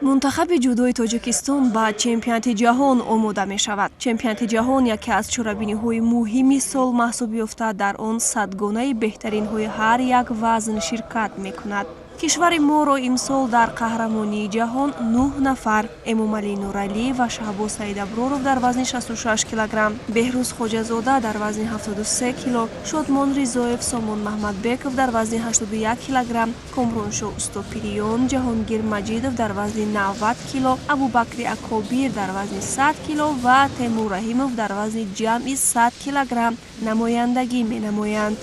Мунтахаби ҷудои Тоҷикистон ба чемпионати ҷаҳон омода мешавад. Чемпионати ҷаҳон яке аз чорабиниҳои муҳими сол маҳсуб ёфта, дар он садгонаи беҳтаринҳои ҳар як вазн ширкат мекунад. кишвари моро имсол дар қаҳрамонии ҷаҳон 9 нафар Эмомалӣ Нуралӣ ва Шаҳбоз Саидаброров дар вазни 66 килограмм, Беҳрӯз Хоҷазода дар вазни 73 кило, Шодмон Ризоев, Сомон Маҳмадбеков дар вазни 81 килограмм, Комроншоҳ Устопириён, Ҷаҳонгир Маҷидов дар вазни 90 кило, Абубакри Акобир дар вазни 100 кило ва Темур Раҳимов дар вазни ҷамъи 100 килограмм намояндагӣ менамоянд.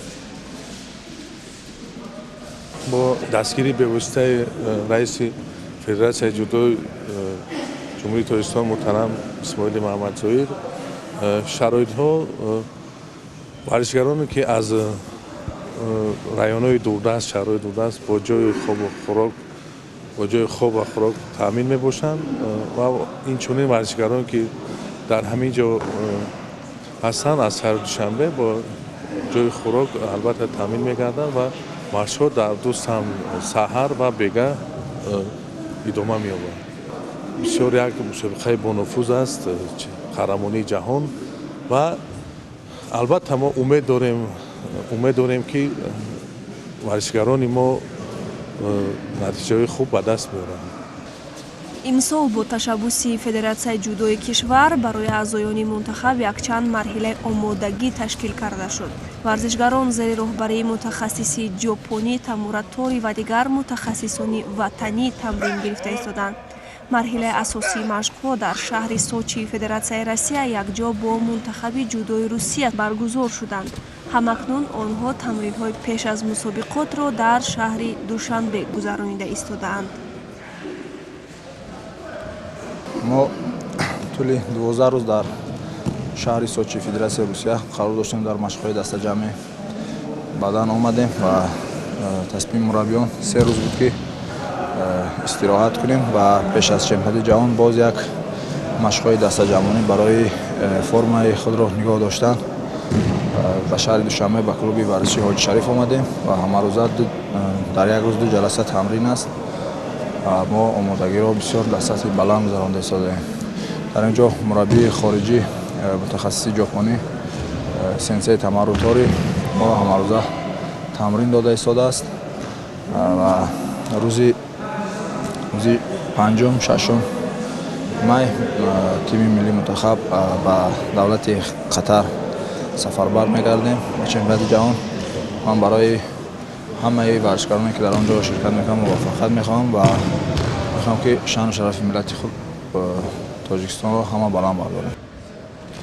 با دستگیری به واسطه رئیس فدراسیون جودو جمهوری تاجیکستان محترم اسماعیل محمدزاهر شرایط‌ها ورزشکارانی که از رایون‌های دوردست شهرهای دوردست با جای خواب و خوراک تامین می‌باشند و این چنین ورزشکارانی که در همین جا هستند از هر دوشنبه با جای خوراک البته تامین می‌گردند و مارش‌ها در دو سمت سحر و بیگا ادامه می‌یابد. بسیار یک مسابقه با نفوذ است قهرمانی جهان و البته ما امید داریم که ورزشکاران ما نتیجه خوب به دست بیارند. имсол бо ташаббуси Федератсияи ҷудои кишвар барои аъзоёни мунтахаб якчанд марҳилаи омодагӣ ташкил карда шуд. варзишгарон зери роҳбарии мутахассиси ҷопонӣ Тамура Тори ва дигар мутахассисони ватанӣ тамрин гирифта истоданд. марҳилаи асосии машқҳо дар шаҳри Сочи Федератсияи Россия якҷо бо мунтахаби ҷудои Русия баргузор шуданд. ҳамакнун онҳо тамринҳои пеш аз мусобиқотро дар шаҳри Душанбе гузаронида истодаанд. ما طولی 12 روز در شهر سوچی فدراسیای روسیه قرار داشتیم در مشق‌های دسته‌جمعی بدن آمدیم و تصمیم مربیان 3 روز بود که استراحت کنیم و پیش از چمپیونات جهان باز یک مشق‌های دسته‌جمعی برای فرمای خود را نگاه داشتن به شهر دوشنبه به کلوب ورزشی حاجی شریف آمدیم و همه روزه در یک روز 2 جلسه تمرین است. ما آمادگی را بسیار در سطح بلند گذرانده ایستاده‌ایم. در اینجا مربی خارجی متخصص ژاپنی سنسei تامورو تاری ما همه روزه تمرین داده ایستاده است و روزی 5 6 مای تیم ملی منتخب به دولت قطر سفربر می‌گردیم و چمپیونات جهان. من برای همه ورزشکارانی که در آنجا شرکت میکنم موفقیت میخوام و میخوام که شان و شرف ملت خود تاجیکستان را همه بلند برداریم.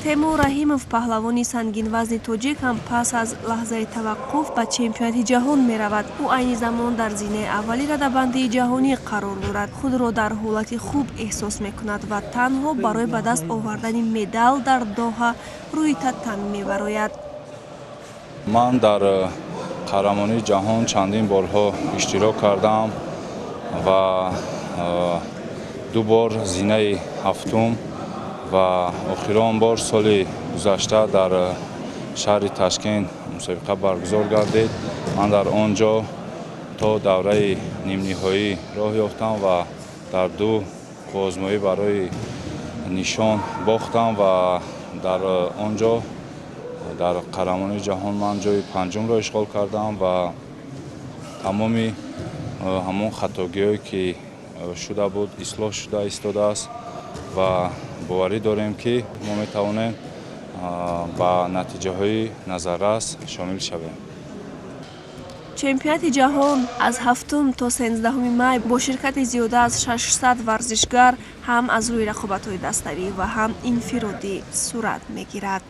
تیمور رحیمов پهلوانی سنگین وزن توجیک هم پس از لحظه توقف به چمپیونات جهان میرود. او عین زمان در زینه اولی رده‌بندی جهانی قرار دارد. خود را در حالت خوب احساس میکند و تنها برای به دست آوردن مدال در دوحه روی تن میبراید. من در قهرمانی جهان چندین بارها اشتراک کردم و 2 بار زینه هفتم و آخرین بار سال گذشته در شهر تاشکند مسابقه برگزار گردید. من در آنجا تا دوره نیم نهایی راه یافتم و در 2 آزمایش برای نشان باختم و در آنجا در قهرمانی جهان من جای 5م را اشغال کردم و تمامی همون خطاگی‌هایی که شده بود اصلاح شده ایستاده است و باوری داریم که ما میتوانیم با نتیجه های نظررس شامل شویم. چمپیونات جهان از 7 تا 13 مای با شرکت زیاده از 600 ورزشگر هم از روی رقابت‌های دسته‌ای و هم انفرادی صورت می‌گیرد.